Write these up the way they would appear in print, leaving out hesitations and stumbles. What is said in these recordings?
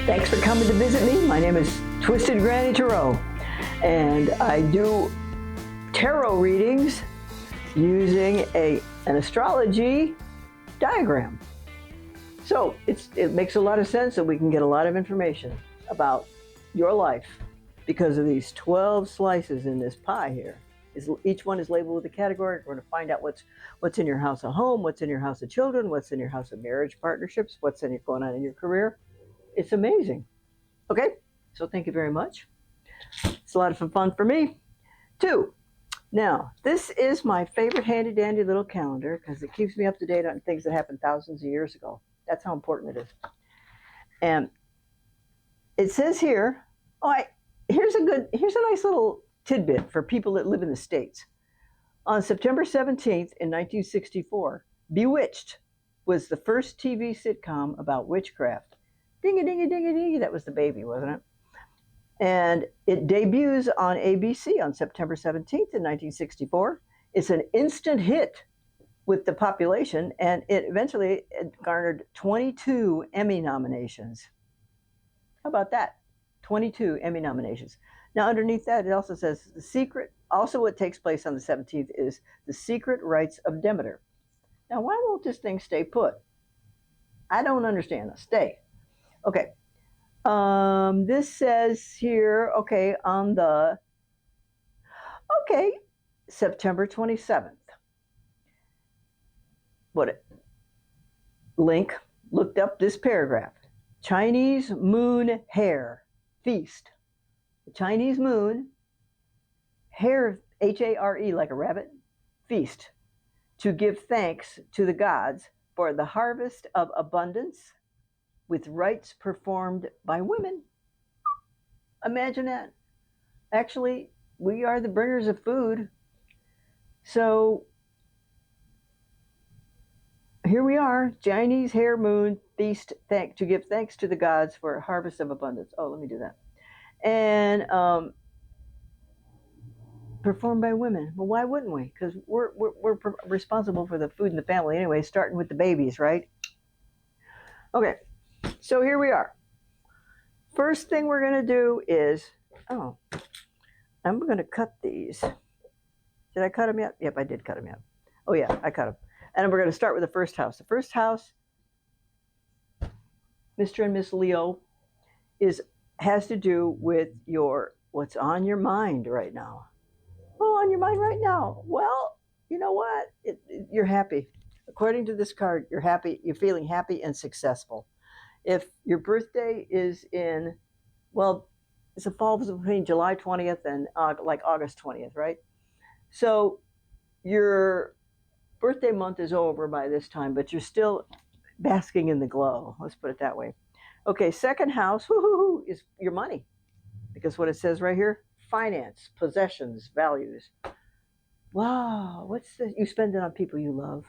Thanks for coming to visit me. My name is Twisted Granny Tarot, and I do tarot readings using an astrology diagram. So it makes a lot of sense that we can get a lot of information about your life because of these 12 slices in this pie here. Each one is labeled with a category. We're going to find out what's in your house of home, what's in your house of children, what's in your house of marriage, partnerships, what's going on in your career. It's amazing. Okay, so thank you very much. It's a lot of fun for me, too. Now, this is my favorite handy-dandy little calendar because it keeps me up to date on things that happened thousands of years ago. That's how important it is. And it says here, here's a nice little tidbit for people that live in the States. On September 17th in 1964, Bewitched was the first TV sitcom about witchcraft. Ding-a-ding-a-ding-a-ding, that was the baby, wasn't it? And it debuts on ABC on September 17th in 1964. It's an instant hit with the population, and it eventually garnered 22 Emmy nominations. How about that? 22 Emmy nominations. Now, underneath that, it also says The Secret, also what takes place on the 17th is The Secret Rites of Demeter. Now, why won't this thing stay put? I don't understand this. Stay. Okay. This says here, September 27th. Link looked up this paragraph. Chinese Moon Hare Feast. The Chinese Moon Hare, H-A-R-E, like a rabbit, feast to give thanks to the gods for the harvest of abundance with rites performed by women. Imagine that. Actually, we are the bringers of food. So here we are, Chinese Hare Moon Feast to give thanks to the gods for a harvest of abundance. Oh, let me do that. And performed by women. Well, why wouldn't we? Because we're responsible for the food in the family anyway, starting with the babies, right? Okay, so here we are. First thing we're going to do is, I'm going to cut these. Did I cut them yet? Yep, I did cut them yet. Oh yeah, I cut them. And we're going to start with the first house. The first house, Mr. and Miss Leo, has to do with what's on your mind right now. Oh, on your mind right now. Well, you know what? You're happy. According to this card, you're happy. You're feeling happy and successful. If your birthday is it falls between July 20th and August 20th, right? So your birthday month is over by this time, but you're still basking in the glow. Let's put it that way. Okay, second house, is your money. Because what it says right here, finance, possessions, values. Wow, you spend it on people you love.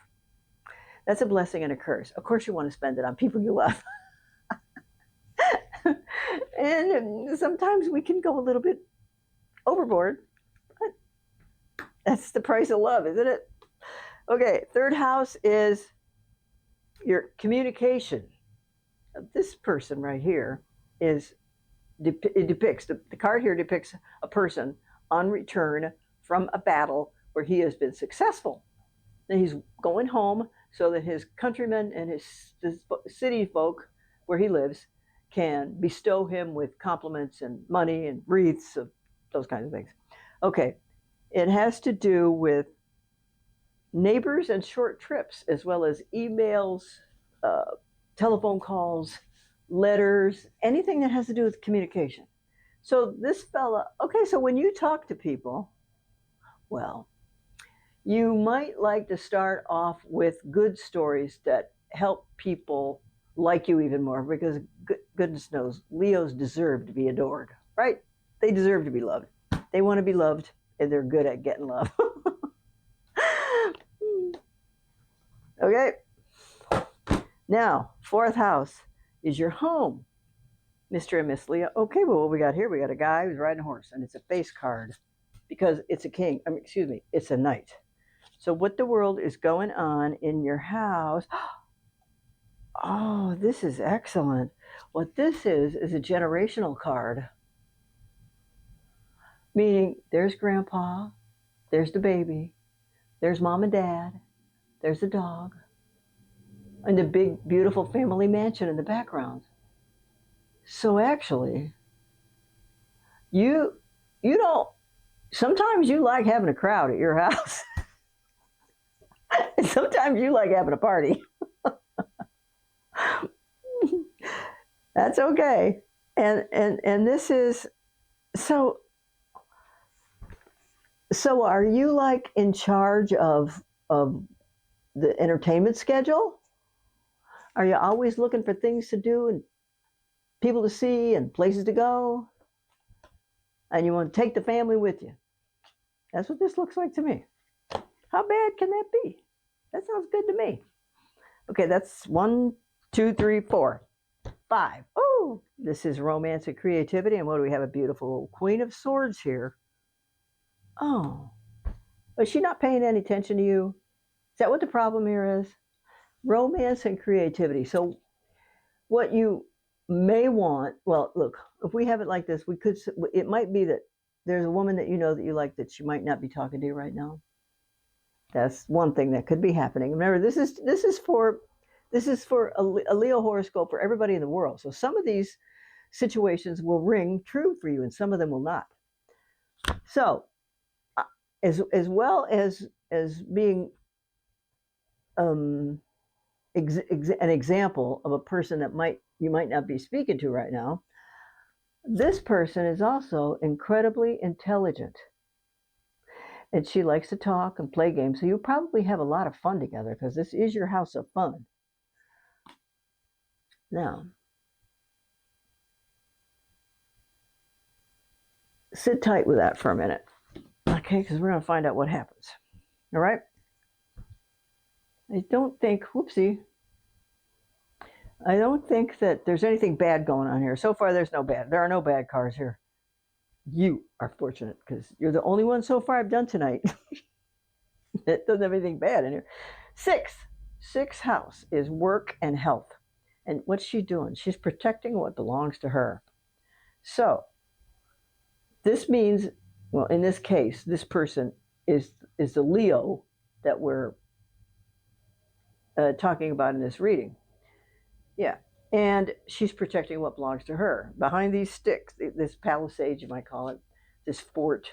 That's a blessing and a curse. Of course you want to spend it on people you love. And sometimes we can go a little bit overboard, but that's the price of love, isn't it? Okay, third house is your communication. This person right here the card here depicts a person on return from a battle where he has been successful. And he's going home so that his countrymen and his city folk where he lives can bestow him with compliments and money and wreaths of those kinds of things. Okay, it has to do with neighbors and short trips, as well as emails, telephone calls, letters, anything that has to do with communication. So this fella, so when you talk to people, well, you might like to start off with good stories that help people like you even more, because goodness knows, Leos deserve to be adored, right? They deserve to be loved. They want to be loved, and they're good at getting love. Okay. Now, fourth house is your home, Mr. and Miss Leo. Okay, well, what we got here? We got a guy who's riding a horse, and it's a face card because it's a king. It's a knight. So what the world is going on in your house? Oh, this is excellent. What this is a generational card, meaning there's grandpa, there's the baby, there's mom and dad, there's the dog, and the big, beautiful family mansion in the background. So actually, you you don't. Sometimes you like having a crowd at your house. And sometimes you like having a party. That's okay. And this is so. So are you like in charge of the entertainment schedule? Are you always looking for things to do and people to see and places to go? And you want to take the family with you? That's what this looks like to me. How bad can that be? That sounds good to me. Okay, that's 1, 2, 3, 4, 5. Oh, this is romance and creativity. And what do we have? A beautiful Queen of Swords here. Oh, is she not paying any attention to you? Is that what the problem here is? Romance and creativity. So, what you may want, well, look, if we have it like this, we could, it might be that there's a woman that you know that you like that she might not be talking to you right now. That's one thing that could be happening. Remember, this is for a Leo horoscope for everybody in the world. So some of these situations will ring true for you, and some of them will not. So, as well as being an example of a person that you might not be speaking to right now, this person is also incredibly intelligent. And she likes to talk and play games. So you probably have a lot of fun together because this is your house of fun. Now, sit tight with that for a minute, okay? Because we're going to find out what happens. All right? I don't think that there's anything bad going on here. So far, there are no bad cards here. You are fortunate because you're the only one so far I've done tonight. It doesn't have anything bad in here. Sixth house is work and health. And what's she doing? She's protecting what belongs to her. So this means, well, in this case, this person is the Leo that we're talking about in this reading. Yeah. And she's protecting what belongs to her. Behind these sticks, this palisade, you might call it, this fort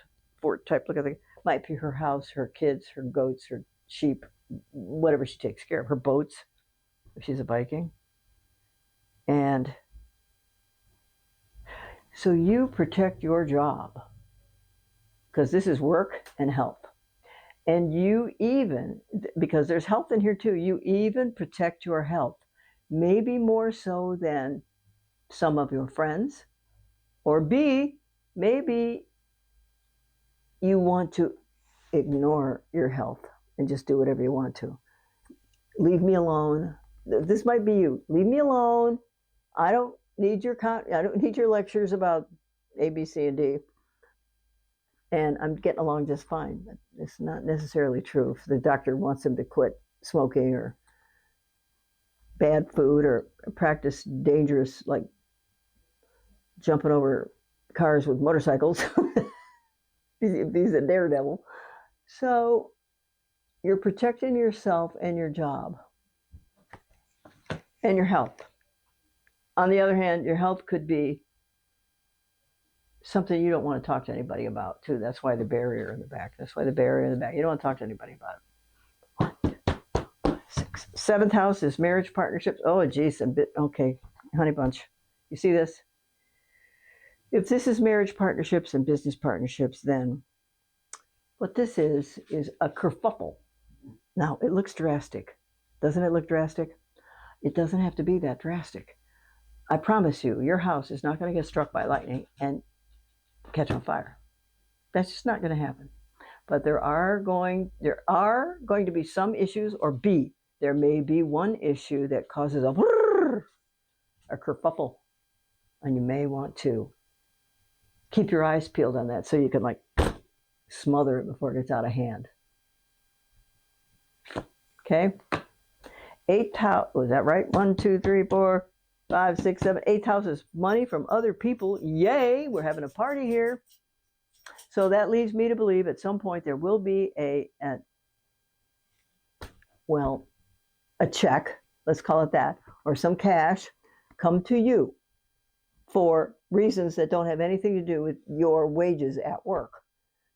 type look at it, might be her house, her kids, her goats, her sheep, whatever she takes care of, her boats, if she's a Viking. And so you protect your job because this is work and health. And you even, because there's health in here too, you even protect your health, maybe more so than some of your friends. Or B, maybe you want to ignore your health and just do whatever you want to. Leave me alone. This might be you. Leave me alone. I don't need your lectures about A, B, C, and D. And I'm getting along just fine. But it's not necessarily true. If the doctor wants him to quit smoking or bad food or practice dangerous, like jumping over cars with motorcycles, he's a daredevil. So you're protecting yourself and your job and your health. On the other hand, your health could be something you don't want to talk to anybody about, too. That's why the barrier in the back. You don't want to talk to anybody about it. 1, 2, 3, 4, 5, 6. Seventh house is marriage partnerships. Oh, geez. Okay, honey bunch. You see this? If this is marriage partnerships and business partnerships, then what this is a kerfuffle. Now, it looks drastic. Doesn't it look drastic? It doesn't have to be that drastic. I promise you, your house is not going to get struck by lightning and catch on fire. That's just not going to happen. But there are going to be some issues, or B, there may be one issue that causes a kerfuffle, and you may want to keep your eyes peeled on that so you can like smother it before it gets out of hand. Okay? Eighth house, was that right? 1, 2, 3, 4, 5, 6, 7, eighth house is money from other people. Yay, we're having a party here. So that leads me to believe at some point there will be a check, let's call it that, or some cash come to you for reasons that don't have anything to do with your wages at work.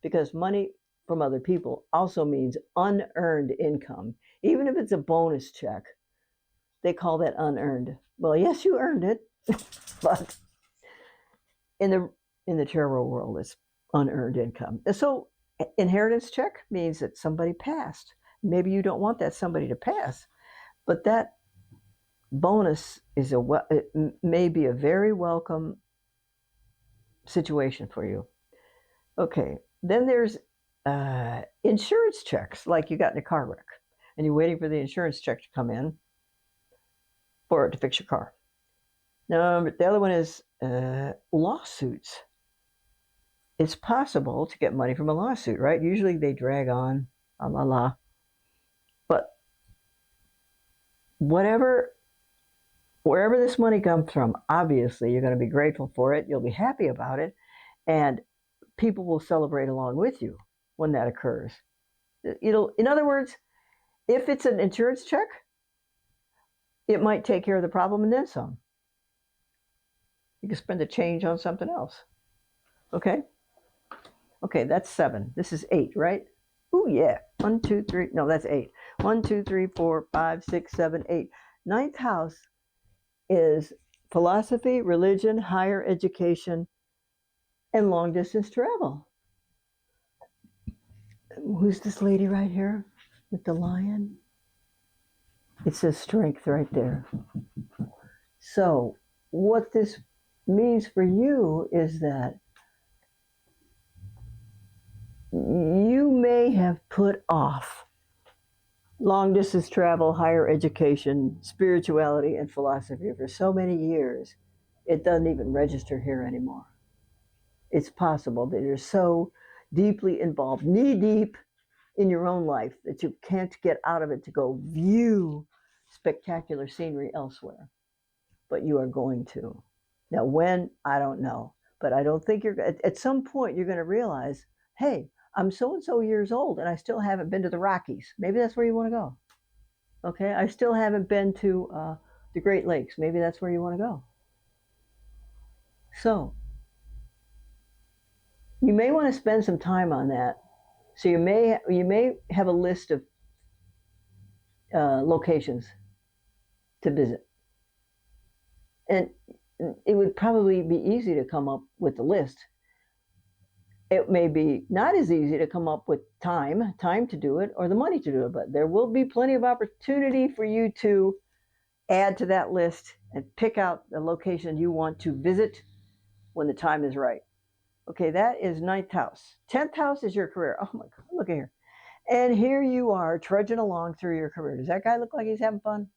Because money from other people also means unearned income. Even if it's a bonus check, they call that unearned. Well, yes, you earned it, but in the tarot world, it's unearned income. So inheritance check means that somebody passed. Maybe you don't want that somebody to pass, but that bonus is it may be a very welcome situation for you. Okay, then there's insurance checks, like you got in a car wreck and you're waiting for the insurance check to come in for it to fix your car. Now, the other one is lawsuits. It's possible to get money from a lawsuit, right? Usually they drag on, la la. But wherever this money comes from, obviously you're going to be grateful for it. You'll be happy about it. And people will celebrate along with you when that occurs. In other words, if it's an insurance check, it might take care of the problem and then some. You can spend the change on something else. Okay? Okay, that's 7. This is 8, right? Ooh, yeah. 1, 2, 3. No, that's 8. 1, 2, 3, 4, 5, 6, 7, 8. Ninth house is philosophy, religion, higher education, and long distance travel. Who's this lady right here with the lion? It says strength right there. So what this means for you is that you may have put off long distance travel, higher education, spirituality, and philosophy for so many years, it doesn't even register here anymore. It's possible that you're so deeply involved, knee deep in your own life, that you can't get out of it to go view spectacular scenery elsewhere. But you are going to. Now, when, I don't know. But I don't think at some point you're going to realize, hey, I'm so and so years old and I still haven't been to the Rockies. Maybe that's where you want to go. Okay, I still haven't been to the Great Lakes. Maybe that's where you want to go. So you may want to spend some time on that. So you may have a list of locations to visit, and it would probably be easy to come up with the list. It may be not as easy to come up with time to do it or the money to do it, but there will be plenty of opportunity for you to add to that list and pick out the location you want to visit when the time is right. Okay, that is 9th house. 10th house is your career. Oh my God, look at here. And here you are trudging along through your career. Does that guy look like he's having fun?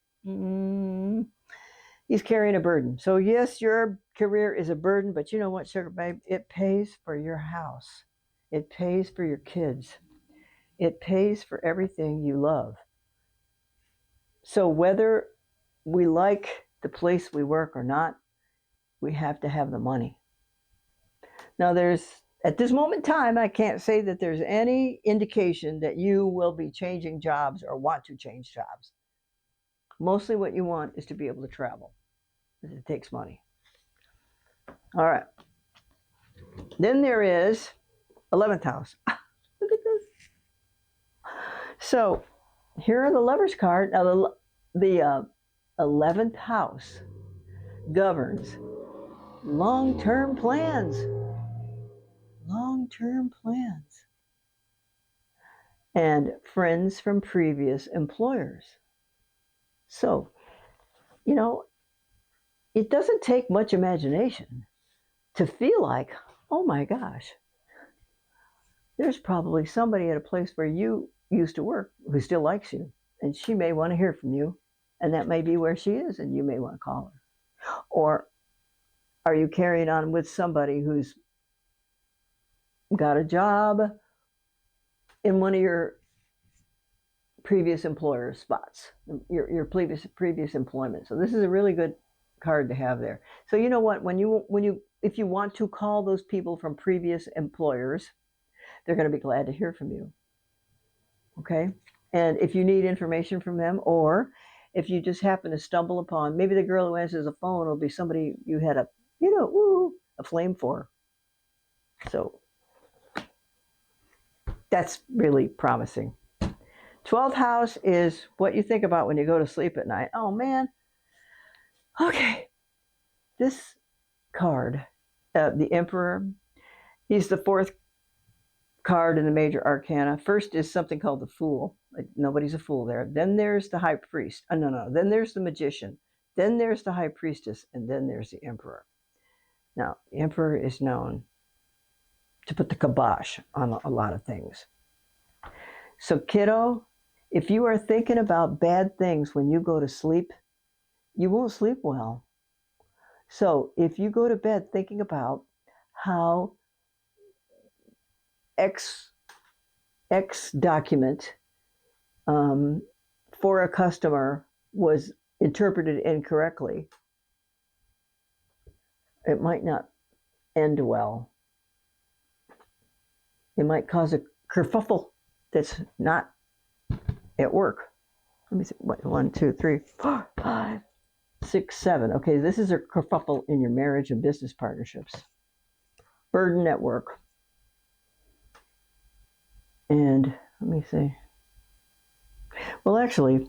He's carrying a burden. So yes, your career is a burden, but you know what, sugar babe? It pays for your house. It pays for your kids. It pays for everything you love. So whether we like the place we work or not, we have to have the money. Now at this moment in time, I can't say that there's any indication that you will be changing jobs or want to change jobs. Mostly what you want is to be able to travel. It takes money. All right. Then there is 11th house. Look at this. So here are the Lover's card. Now the 11th house governs long-term plans. Long-term plans. And friends from previous employers. So, it doesn't take much imagination to feel like, oh my gosh, there's probably somebody at a place where you used to work who still likes you, and she may want to hear from you, and that may be where she is, and you may want to call her. Or are you carrying on with somebody who's got a job in one of your previous employer spots, your previous employment. So this is a really good card to have there. So you know what, if you want to call those people from previous employers, they're going to be glad to hear from you. Okay? And if you need information from them, or if you just happen to stumble upon, maybe the girl who answers the phone will be somebody you had a flame for. So that's really promising. 12th house is what you think about when you go to sleep at night. Oh man. Okay. This card, the Emperor, he's the fourth card in the major arcana. First is something called the Fool. Like, nobody's a fool there. Then there's the High Priest. No. Then there's the Magician. Then there's the High Priestess. And then there's the Emperor. Now, the Emperor is known to put the kibosh on a lot of things. So, kiddo, if you are thinking about bad things when you go to sleep, you won't sleep well. So, if you go to bed thinking about how X document for a customer was interpreted incorrectly, it might not end well. It might cause a kerfuffle that's not at work. Let me see. 1, 2, 3, 4, 5, 6, 7. Okay, this is a kerfuffle in your marriage and business partnerships. Burden at work. And let me see. Well, actually,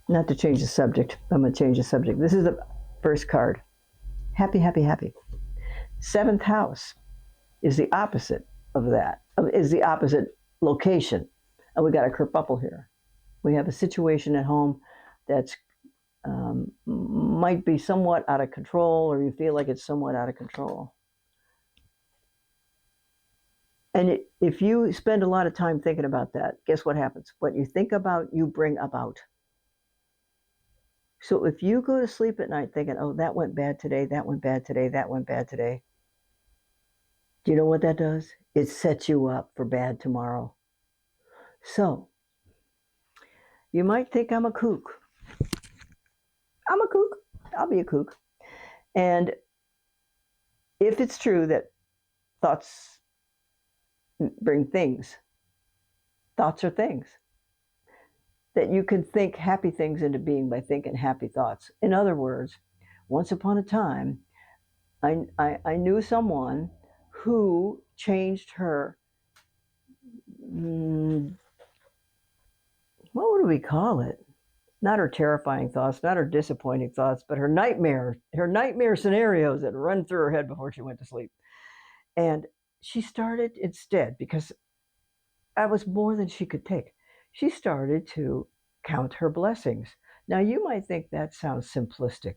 not to change the subject. I'm going to change the subject. This is the first card. Happy, happy, happy. 7th house is the opposite of that. Is the opposite location. And we got a kerfuffle here. We have a situation at home that's might be somewhat out of control, or you feel like it's somewhat out of control. And if you spend a lot of time thinking about that, guess what happens? What you think about, you bring about. So if you go to sleep at night thinking, oh, that went bad today, that went bad today, that went bad today, do you know what that does? It sets you up for bad tomorrow. So you might think I'm a kook. I'm a kook. I'll be a kook. And if it's true that thoughts bring things, thoughts are things, that you can think happy things into being by thinking happy thoughts. In other words, once upon a time, I knew someone who changed her, what would we call it? Not her terrifying thoughts, not her disappointing thoughts, but her nightmare scenarios that run through her head before she went to sleep. And she started instead, because that was more than she could take, she started to count her blessings. Now, you might think that sounds simplistic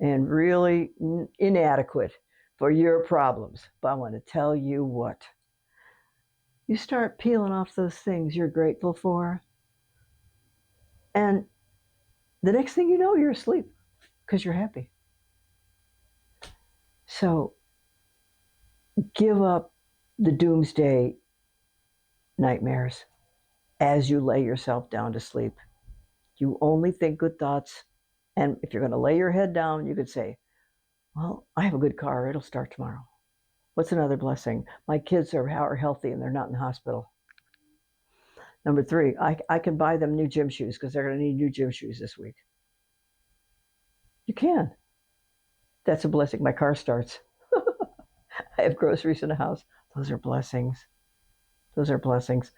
and really inadequate for your problems, but I want to tell you what. You start peeling off those things you're grateful for, and the next thing you know, you're asleep because you're happy. So give up the doomsday nightmares as you lay yourself down to sleep. You only think good thoughts. And if you're going to lay your head down, you could say, well, I have a good car. It'll start tomorrow. What's another blessing? My kids are healthy and they're not in the hospital. Number 3, I can buy them new gym shoes because they're going to need new gym shoes this week. You can. That's a blessing. My car starts. I have groceries in the house. Those are blessings. Those are blessings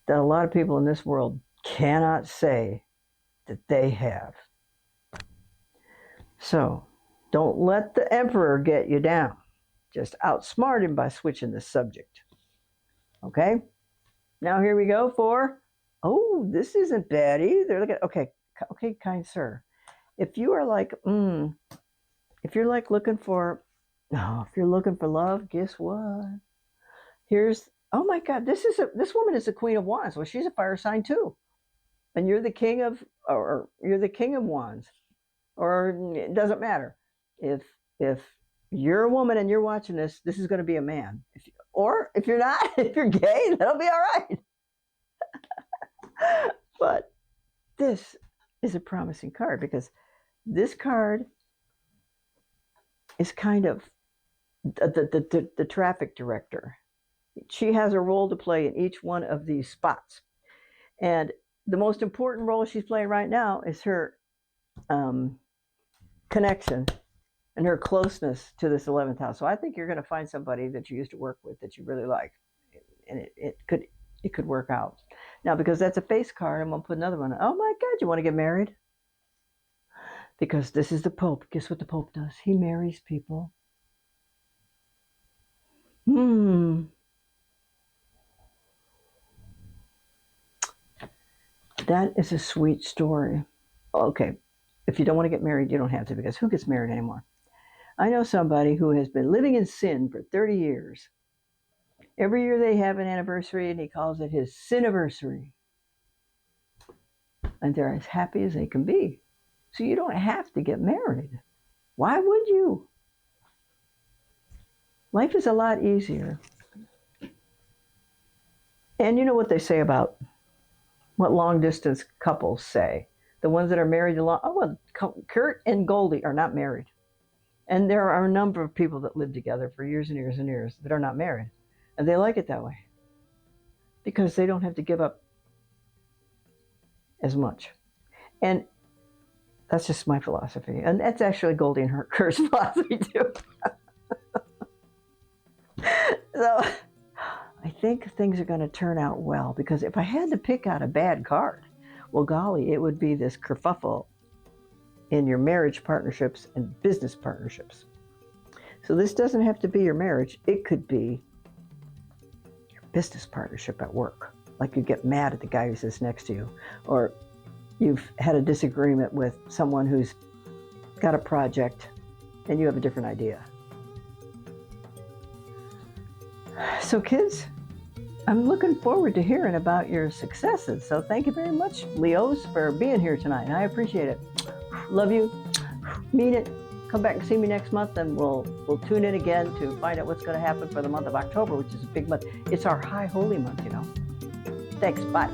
that a lot of people in this world cannot say that they have. So don't let the Emperor get you down. Just outsmart him by switching the subject. Okay? Now here we go for, oh, this isn't bad either. Look at, okay, kind sir. If you are like, if you're like looking for, if you're looking for love, guess what? Here's, oh my God, this woman is the Queen of Wands. Well, she's a fire sign too. And you're the king of, or you're the king of wands. Or it doesn't matter. If you're a woman and you're watching this, this is going to be a man. Or if you're not, if you're gay, that'll be all right. But this is a promising card because this card is kind of the traffic director. She has a role to play in each one of these spots. And the most important role she's playing right now is her connection and her closeness to this 11th house. So I think you're going to find somebody that you used to work with that you really like, and it could work out. Now, because that's a face card, I'm going to put another one. Oh my God, you want to get married? Because this is the Pope. Guess what the Pope does? He marries people. That is a sweet story. Okay, if you don't want to get married, you don't have to, because who gets married anymore? I know somebody who has been living in sin for 30 years. Every year they have an anniversary, and he calls it his siniversary. And they're as happy as they can be. So you don't have to get married. Why would you? Life is a lot easier. And you know what they say about what long distance couples say. The ones that are married a long, well, Kurt and Goldie are not married. And there are a number of people that live together for years and years and years that are not married. And they like it that way. Because they don't have to give up as much. And that's just my philosophy. And that's actually Goldie and Kurt's philosophy too. So I think things are going to turn out well, because if I had to pick out a bad card, well, golly, it would be this kerfuffle in your marriage partnerships and business partnerships. So this doesn't have to be your marriage. It could be your business partnership at work. Like you get mad at the guy who sits next to you, or you've had a disagreement with someone who's got a project and you have a different idea. So kids, I'm looking forward to hearing about your successes. So thank you very much, Leos, for being here tonight. I appreciate it. Love you. Mean it. Come back and see me next month, and we'll tune in again to find out what's going to happen for the month of October, which is a big month. It's our high holy month, you know. Thanks. Bye.